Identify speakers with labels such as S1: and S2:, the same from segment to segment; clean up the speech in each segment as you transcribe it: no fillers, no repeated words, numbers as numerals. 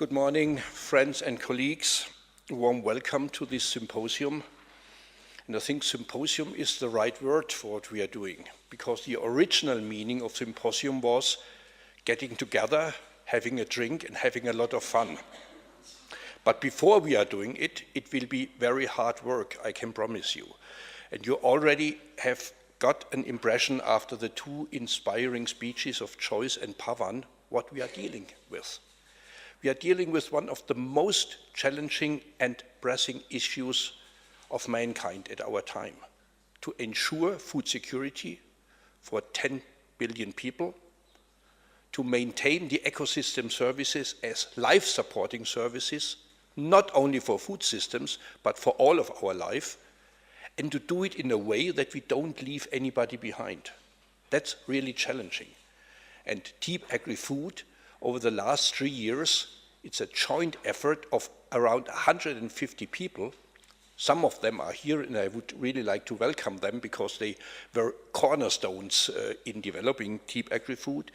S1: Good morning, friends and colleagues. A warm welcome to this symposium. And I think symposium is the right word for what we are doing, because the original meaning of symposium was getting together, having a drink and having a lot of fun. But before we are doing it, it will be very hard work, I can promise you. And you already have got an impression after the two inspiring speeches of Joyce and Pavan what we are dealing with. We are dealing with one of the most challenging and pressing issues of mankind at our time, to ensure food security for 10 billion people, to maintain the ecosystem services as life-supporting services, not only for food systems, but for all of our life, and to do it in a way that we don't leave anybody behind. That's really challenging. And TEEBAgriFood, over the last 3 years, it's a joint effort of around 150 people. Some of them are here, and I would really like to welcome them because they were cornerstones in developing TEEBAgriFood.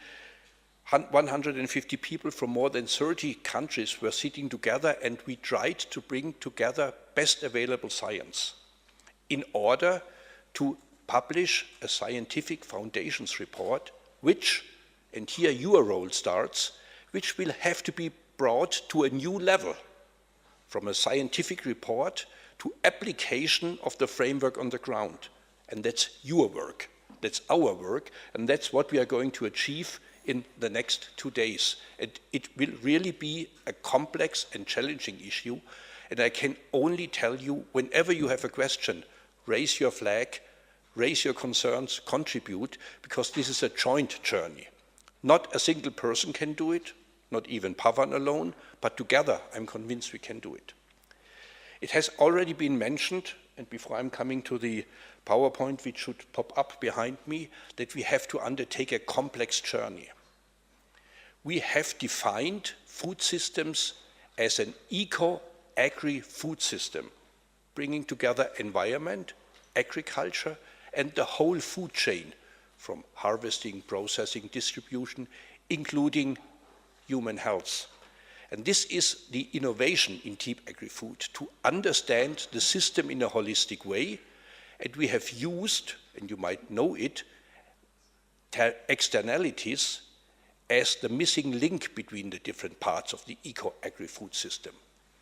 S1: 150 people from more than 30 countries were sitting together, and we tried to bring together best available science in order to publish a scientific foundations report, which, and here your role starts, which will have to be brought to a new level, from a scientific report to application of the framework on the ground. And that's your work, that's our work, and that's what we are going to achieve in the next 2 days. And it will really be a complex and challenging issue, and I can only tell you, whenever you have a question, raise your flag, raise your concerns, contribute, because this is a joint journey. Not a single person can do it, not even Pavan alone, but together I'm convinced we can do it. It has already been mentioned, and before I'm coming to the PowerPoint, which should pop up behind me, that we have to undertake a complex journey. We have defined food systems as an eco-agri-food system, bringing together environment, agriculture, and the whole food chain, from harvesting, processing, distribution, including human health. And this is the innovation in TEEBAgriFood, to understand the system in a holistic way. And we have used, and you might know it, externalities as the missing link between the different parts of the eco-agri-food system,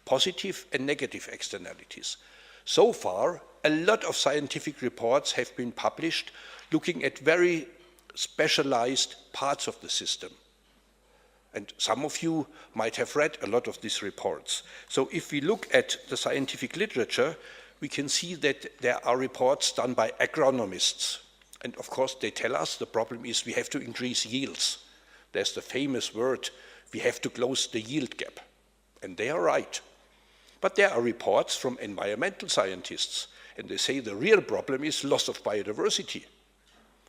S1: positive and negative externalities. So far, a lot of scientific reports have been published looking at very specialized parts of the system. And some of you might have read a lot of these reports. So if we look at the scientific literature, we can see that there are reports done by agronomists. And of course, they tell us the problem is we have to increase yields. There's the famous word, we have to close the yield gap. And they are right. But there are reports from environmental scientists, and they say the real problem is loss of biodiversity.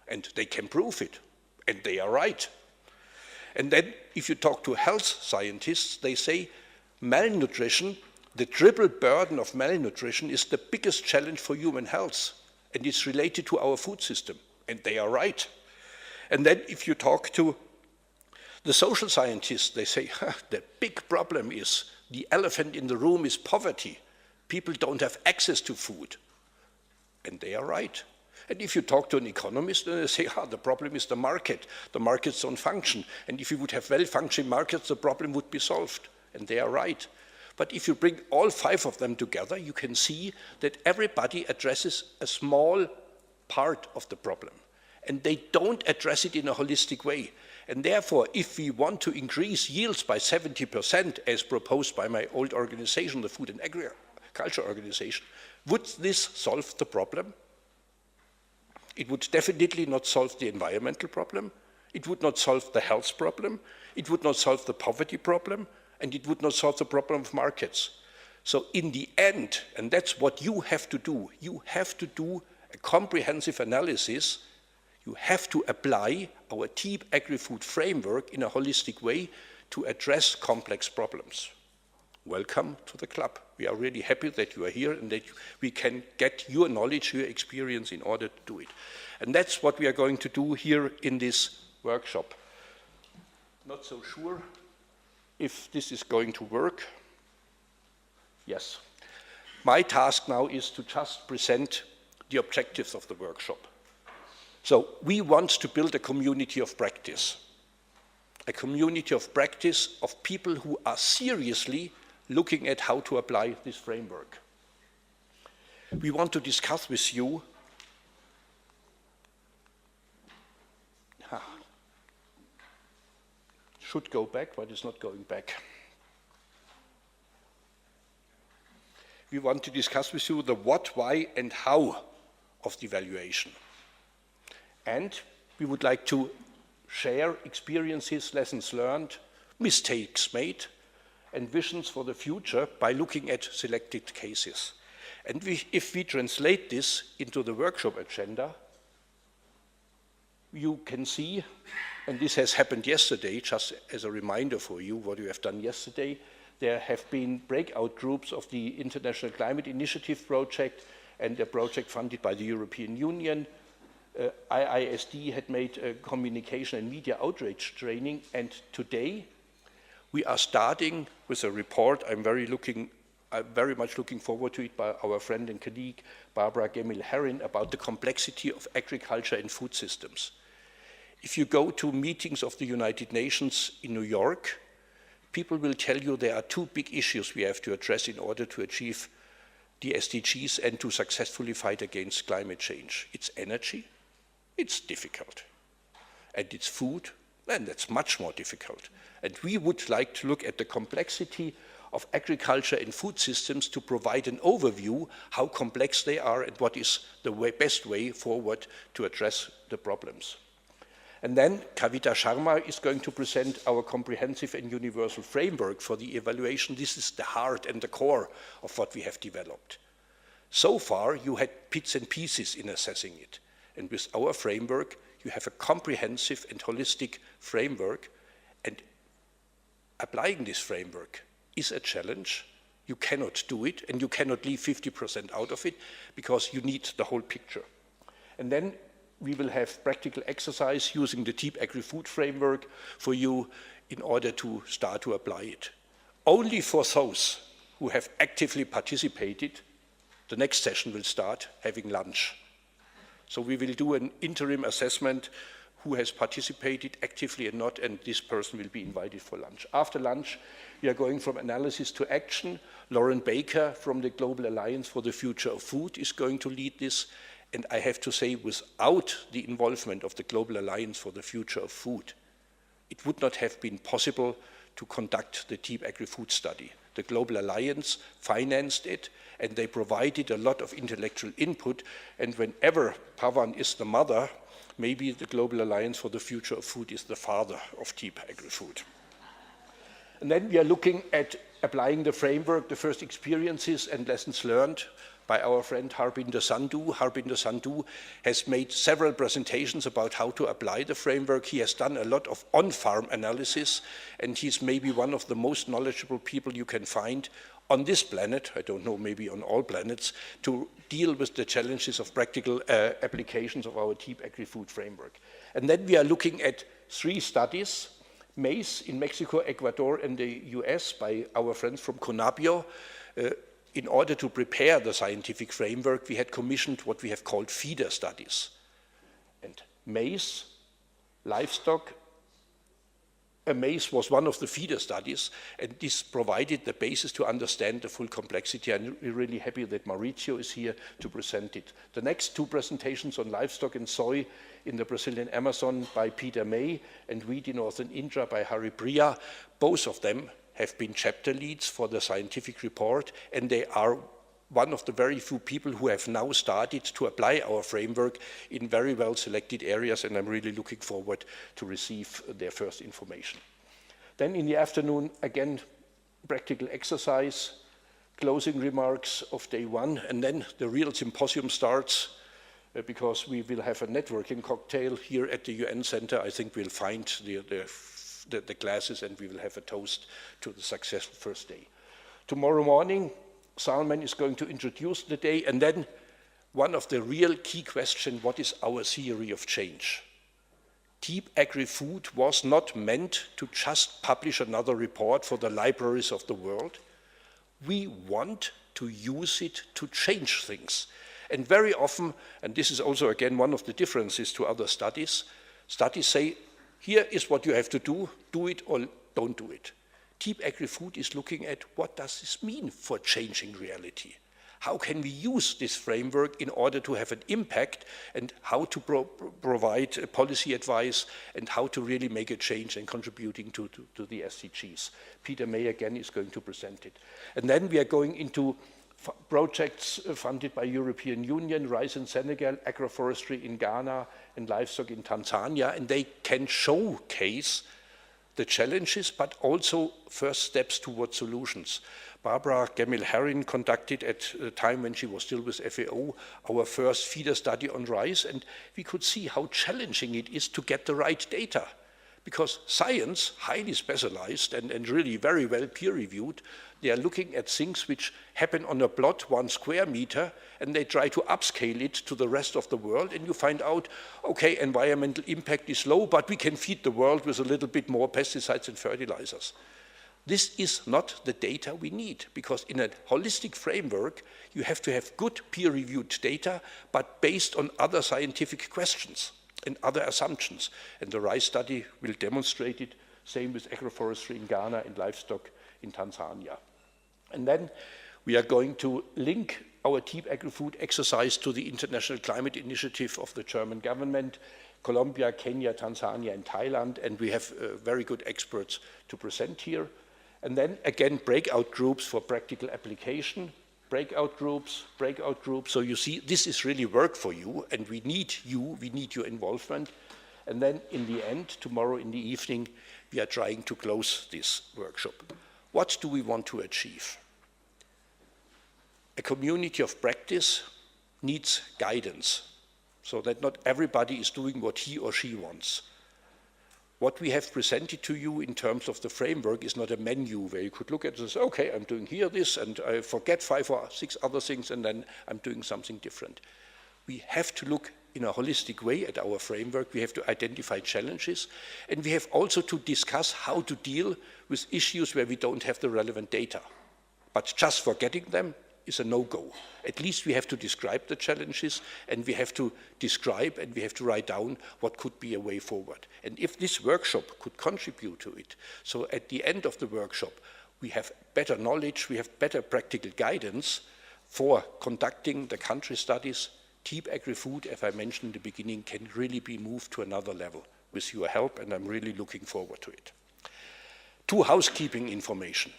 S1: And they can prove it, and they are right. And then if you talk to health scientists, they say malnutrition, the triple burden of malnutrition is the biggest challenge for human health, and it's related to our food system, and they are right. And then if you talk to the social scientists, they say the big problem is the elephant in the room is poverty. People don't have access to food, and they are right. And if you talk to an economist, then they say, the problem is the market. The markets don't function. And if you would have well-functioning markets, the problem would be solved. And they are right. But if you bring all 5 of them together, you can see that everybody addresses a small part of the problem. And they don't address it in a holistic way. And therefore, if we want to increase yields by 70%, as proposed by my old organization, the Food and Agriculture Organization, would this solve the problem? It would definitely not solve the environmental problem, it would not solve the health problem, it would not solve the poverty problem, and it would not solve the problem of markets. So in the end, and that's what you have to do a comprehensive analysis, you have to apply our TEEBAgriFood framework in a holistic way to address complex problems. Welcome to the club. We are really happy that you are here and that we can get your knowledge, your experience in order to do it. And that's what we are going to do here in this workshop. Not so sure if this is going to work. Yes. My task now is to just present the objectives of the workshop. So we want to build a community of practice. A community of practice of people who are seriously looking at how to apply this framework. We want to discuss with you should go back, but it's not going back. We want to discuss with you the what, why, and how of the evaluation. And we would like to share experiences, lessons learned, mistakes made, and visions for the future by looking at selected cases. And if we translate this into the workshop agenda, you can see, and this has happened yesterday, just as a reminder for you what you have done yesterday, there have been breakout groups of the International Climate Initiative project and a project funded by the European Union. IISD had made a communication and media outreach training, and today we are starting with a report. I'm very much looking forward to it, by our friend and colleague Barbara Gemmill-Herrin, about the complexity of agriculture and food systems. If you go to meetings of the United Nations in New York, people will tell you there are two big issues we have to address in order to achieve the SDGs and to successfully fight against climate change. It's energy, it's difficult. And it's food, and that's much more difficult. And we would like to look at the complexity of agriculture and food systems to provide an overview how complex they are and what is the best way forward to address the problems. And then Kavita Sharma is going to present our comprehensive and universal framework for the evaluation. This is the heart and the core of what we have developed. So far, you had bits and pieces in assessing it. And with our framework, you have a comprehensive and holistic framework. And applying this framework is a challenge. You cannot do it, and you cannot leave 50% out of it, because you need the whole picture. And then we will have practical exercise using the TEEBAgriFood framework for you in order to start to apply it. Only for those who have actively participated, the next session will start having lunch. So we will do an interim assessment who has participated actively and not, and this person will be invited for lunch. After lunch, we are going from analysis to action. Lauren Baker from the Global Alliance for the Future of Food is going to lead this. And I have to say, without the involvement of the Global Alliance for the Future of Food, it would not have been possible to conduct the TEEBAgriFood study. The Global Alliance financed it, and they provided a lot of intellectual input. And whenever Pavan is the mother, maybe the Global Alliance for the Future of Food is the father of TEEBAgriFood. And then we are looking at applying the framework, the first experiences and lessons learned by our friend Harbinder Sandhu. Harbinder Sandhu has made several presentations about how to apply the framework. He has done a lot of on-farm analysis, and he's maybe one of the most knowledgeable people you can find on this planet, I don't know, maybe on all planets, to deal with the challenges of practical applications of our TEEBAgriFood framework. And then we are looking at 3 studies, maize in Mexico, Ecuador, and the US by our friends from Conabio. In order to prepare the scientific framework, we had commissioned what we have called feeder studies. And maize, livestock, maize was one of the feeder studies, and this provided the basis to understand the full complexity. And we're really happy that Maurizio is here to present it. The next 2 presentations on livestock and soy in the Brazilian Amazon by Peter May, and wheat in Northern India by Hari Priya, both of them have been chapter leads for the scientific report, and they are one of the very few people who have now started to apply our framework in very well selected areas, and I'm really looking forward to receive their first information. Then in the afternoon, again, practical exercise, closing remarks of day 1, and then the real symposium starts, because we will have a networking cocktail here at the UN Center. I think we'll find the classes, and we will have a toast to the successful first day. Tomorrow morning, Salman is going to introduce the day, and then one of the real key questions, what is our theory of change? TEEBAgriFood was not meant to just publish another report for the libraries of the world. We want to use it to change things. And very often, and this is also again one of the differences to other studies, studies say, here is what you have to do it or don't do it. TEEBAgriFood is looking at what does this mean for changing reality? How can we use this framework in order to have an impact, and how to provide policy advice, and how to really make a change and contributing to the SDGs. Peter May again is going to present it. And then we are going into projects funded by European Union, rice in Senegal, agroforestry in Ghana, and livestock in Tanzania, and they can showcase the challenges, but also first steps towards solutions. Barbara Gemmill-Herrin conducted at the time when she was still with FAO our first feeder study on rice, and we could see how challenging it is to get the right data. Because science, highly specialized and really very well peer-reviewed, they are looking at things which happen on a plot 1 square meter, and they try to upscale it to the rest of the world, and you find out, okay, environmental impact is low, but we can feed the world with a little bit more pesticides and fertilizers. This is not the data we need, because in a holistic framework, you have to have good peer-reviewed data, but based on other scientific questions and other assumptions. And the rice study will demonstrate it, same with agroforestry in Ghana and livestock in Tanzania. And then we are going to link our TEEBAgriFood exercise to the International Climate Initiative of the German government, Colombia, Kenya, Tanzania, and Thailand, and we have very good experts to present here. And then again, breakout groups for practical application, breakout groups. So you see, this is really work for you, and we need your involvement. And then in the end, tomorrow in the evening, we are trying to close this workshop. What do we want to achieve? A community of practice needs guidance, so that not everybody is doing what he or she wants. What we have presented to you in terms of the framework is not a menu where you could look at this, okay, I'm doing here this, and I forget 5 or 6 other things, and then I'm doing something different. We have to look in a holistic way at our framework. We have to identify challenges, and we have also to discuss how to deal with issues where we don't have the relevant data. But just forgetting them is a no-go. At least we have to describe the challenges, and we have to describe and we have to write down what could be a way forward. And if this workshop could contribute to it, so at the end of the workshop, we have better knowledge, we have better practical guidance for conducting the country studies, TEEBAgriFood, as I mentioned in the beginning, can really be moved to another level with your help, and I'm really looking forward to it. 2 housekeeping information.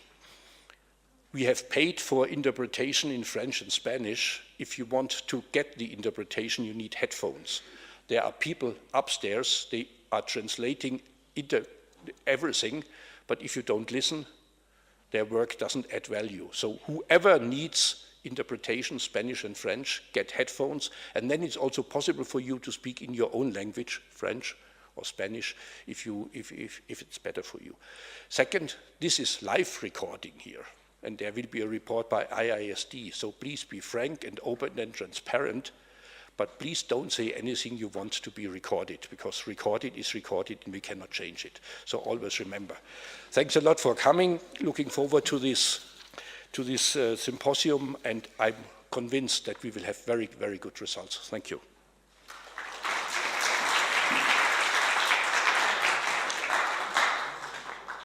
S1: We have paid for interpretation in French and Spanish. If you want to get the interpretation, you need headphones. There are people upstairs, they are translating everything, but if you don't listen, their work doesn't add value. So whoever needs interpretation, Spanish and French, get headphones, and then it's also possible for you to speak in your own language, French or Spanish, if it's better for you. Second, this is live recording here, and there will be a report by IISD, so please be frank and open and transparent, but please don't say anything you want to be recorded, because recorded is recorded and we cannot change it. So always remember. Thanks a lot for coming. Looking forward to this symposium, and I'm convinced that we will have very, very good results. Thank you.